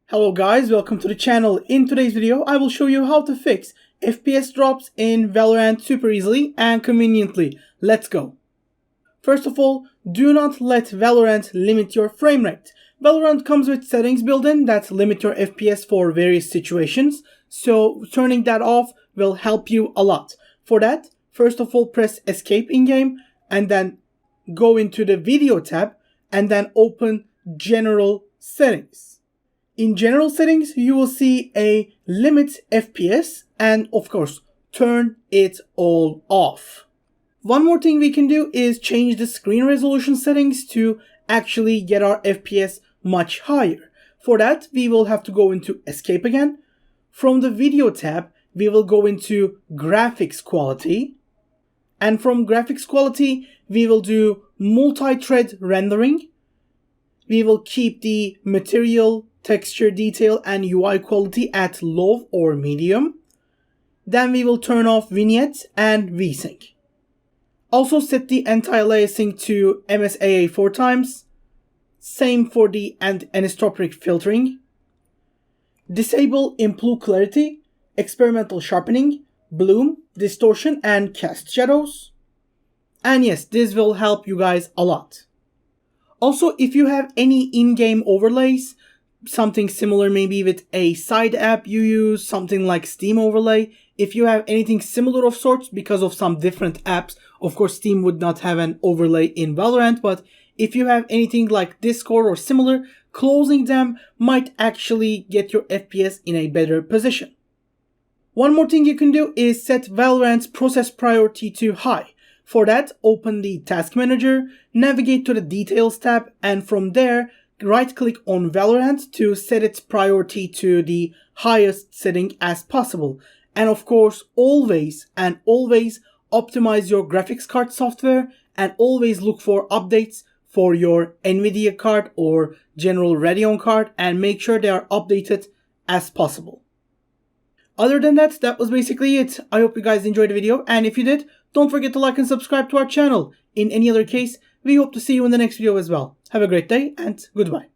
Hello guys, welcome to the channel. In today's video, I will show you how to fix FPS drops in Valorant super easily and conveniently. Let's go. First of all, do not let Valorant limit your frame rate. Valorant comes with settings built in that limit your FPS for various situations, so turning that off will help you a lot. For that, first of all press escape in game and then go into the video tab and then open general settings. In general settings, you will see a limit FPS and of course, turn it all off. One more thing we can do is change the screen resolution settings to actually get our FPS much higher. For that, we will have to go into escape again. From the video tab, we will go into graphics quality. And from graphics quality, we will do multi-thread rendering. We will keep the material, texture detail and UI quality at low or medium. Then we will turn off vignettes and VSync. Also set the anti-aliasing to MSAA 4 times. Same for the anisotropic filtering. Disable improve clarity, experimental sharpening, bloom, distortion and cast shadows. And yes, this will help you guys a lot. Also, if you have any in-game overlays, something similar maybe with a side app you use, something like Steam overlay. If you have anything similar of sorts because of some different apps, of course Steam would not have an overlay in Valorant, but if you have anything like Discord or similar, closing them might actually get your FPS in a better position. One more thing you can do is set Valorant's process priority to high. For that, open the task manager, navigate to the details tab, and from there, right-click on Valorant to set its priority to the highest setting as possible. And of course, always optimize your graphics card software and always look for updates for your Nvidia card or general Radeon card and make sure they are updated as possible. Other than that, that was basically it. I hope you guys enjoyed the video, and if you did, don't forget to like and subscribe to our channel. In any other case, we hope to see you in the next video as well. Have a great day and goodbye.